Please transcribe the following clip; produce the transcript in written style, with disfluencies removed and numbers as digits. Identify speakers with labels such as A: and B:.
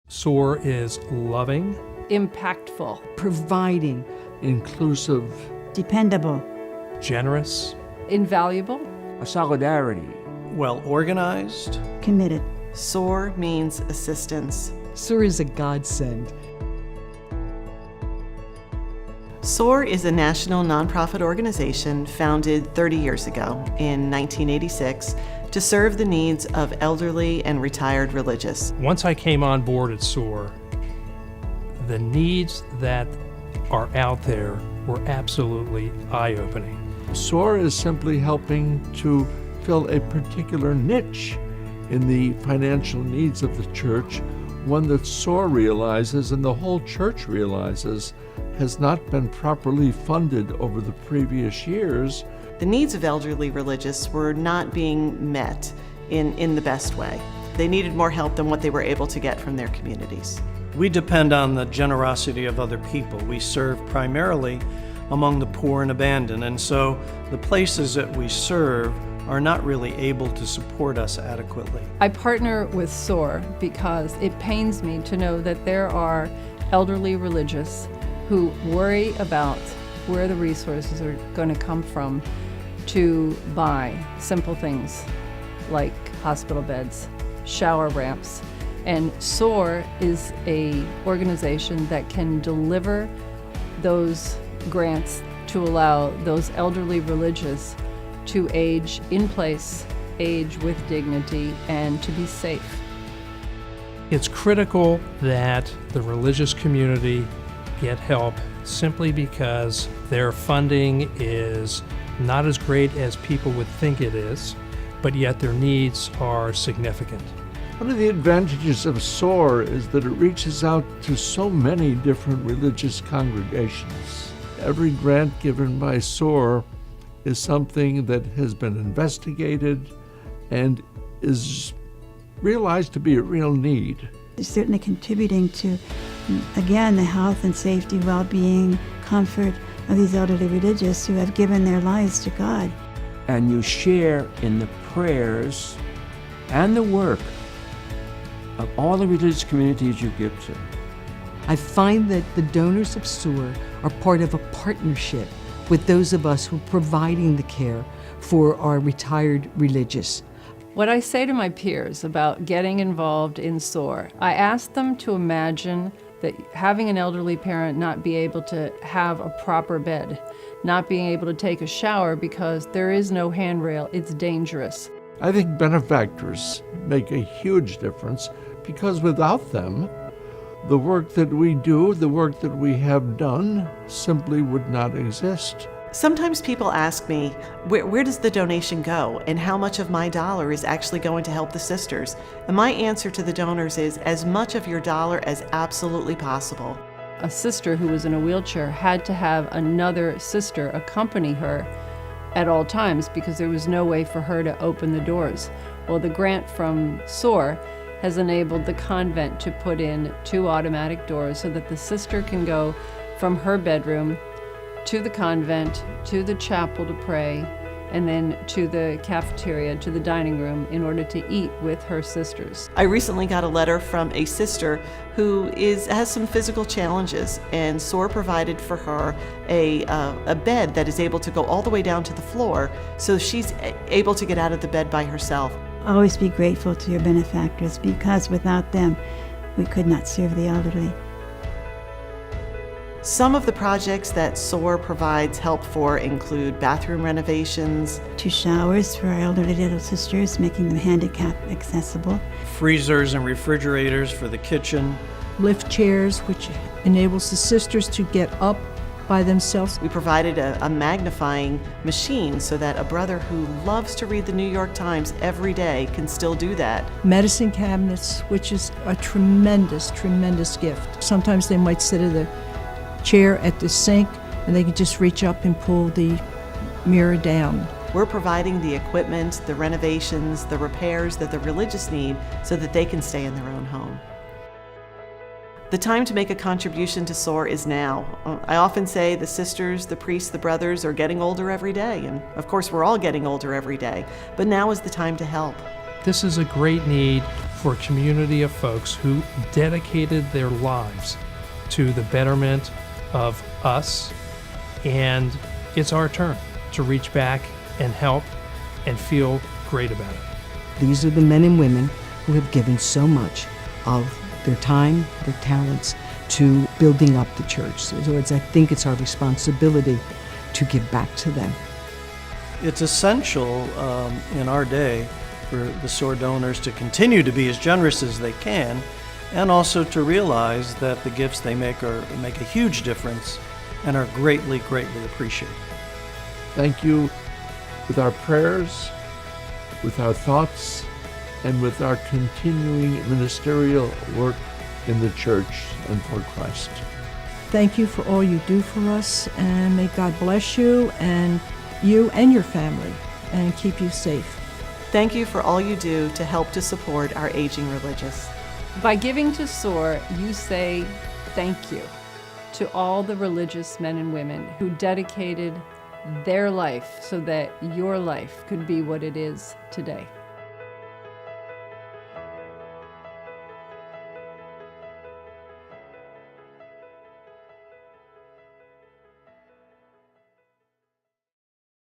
A: SOAR is loving,
B: impactful,
C: providing,
D: inclusive,
E: dependable,
A: generous,
B: invaluable,
F: solidarity,
G: well organized,
E: committed.
H: SOAR means assistance.
C: SOAR is a godsend.
H: SOAR is a national nonprofit organization founded 30 years ago in 1986 to serve the needs of elderly and retired religious.
A: Once I came on board at SOAR, the needs that are out there were absolutely eye-opening.
D: SOAR is simply helping to fill a particular niche in the financial needs of the church, one that SOAR realizes and the whole church realizes has not been properly funded over the previous years.
H: The needs of elderly religious were not being met in the best way. They needed more help than what they were able to get from their communities.
G: we depend on the generosity of other people. We serve primarily among the poor and abandoned, and so the places that we serve are not really able to support us adequately.
B: I partner with SOAR because it pains me to know that there are elderly religious who worry about where the resources are going to come from to buy simple things like hospital beds, shower ramps. And SOAR is an organization that can deliver those grants to allow those elderly religious to age in place, age with dignity, and to be safe.
A: It's critical that the religious community get help simply because their funding is not as great as people would think it is, but yet their needs are significant.
D: One of the advantages of SOAR is that it reaches out to so many different religious congregations. Every grant given by SOAR is something that has been investigated and is realized to be a real need.
E: They're certainly contributing to, again, the health and safety, well-being, comfort of these elderly religious who have given their lives to God.
F: and you share in the prayers and the work of all the religious communities you give to.
C: I find that the donors of SOAR are part of a partnership with those of us who are providing the care for our retired religious.
B: What I say to my peers about getting involved in SOAR, I ask them to imagine that having an elderly parent not be able to have a proper bed, not being able to take a shower because there is no handrail, it's dangerous.
D: I think benefactors make a huge difference because without them, the work that we do, the work that we have done, simply would not exist.
H: Sometimes people ask me, where does the donation go and how much of my dollar is actually going to help the sisters? And my answer to the donors is as much of your dollar as absolutely possible.
B: A sister who was in a wheelchair had to have another sister accompany her at all times because there was no way for her to open the doors. Well, the grant from SOAR has enabled the convent to put in 2 automatic doors so that the sister can go from her bedroom to the convent, to the chapel to pray, and then to the cafeteria, to the dining room, in order to eat with her sisters.
H: I recently got a letter from a sister who has some physical challenges, and SOAR provided for her a bed that is able to go all the way down to the floor, so she's able to get out of the bed by herself.
E: Always be grateful to your benefactors because without them, we could not serve the elderly.
H: Some of the projects that SOAR provides help for include bathroom renovations,
E: 2 showers for our elderly little sisters, making them handicap accessible.
G: Freezers and refrigerators for the kitchen.
C: Lift chairs, which enables the sisters to get up by themselves.
H: We provided a magnifying machine so that a brother who loves to read the New York Times every day can still do that.
C: Medicine cabinets, which is a tremendous, tremendous gift. Sometimes they might sit at a chair at the sink and they can just reach up and pull the mirror down.
H: We're providing the equipment, the renovations, the repairs that the religious need so that they can stay in their own home. The time to make a contribution to SOAR is now. I often say the sisters, the priests, the brothers are getting older every day, and of course we're all getting older every day, but now is the time to help.
A: This is a great need for a community of folks who dedicated their lives to the betterment of us, and it's our turn to reach back and help and feel great about it.
I: These are the men and women who have given so much of their time, their talents, to building up the church. In other words, I think it's our responsibility to give back to them.
G: It's essential in our day for the SOAR donors to continue to be as generous as they can, and also to realize that the gifts they make make a huge difference and are greatly, greatly appreciated.
D: Thank you with our prayers, with our thoughts, and with our continuing ministerial work in the church and for Christ.
C: Thank you for all you do for us, and may God bless you and your family, and keep you safe.
H: Thank you for all you do to help to support our aging religious.
B: By giving to SOAR, you say thank you to all the religious men and women who dedicated their life so that your life could be what it is today.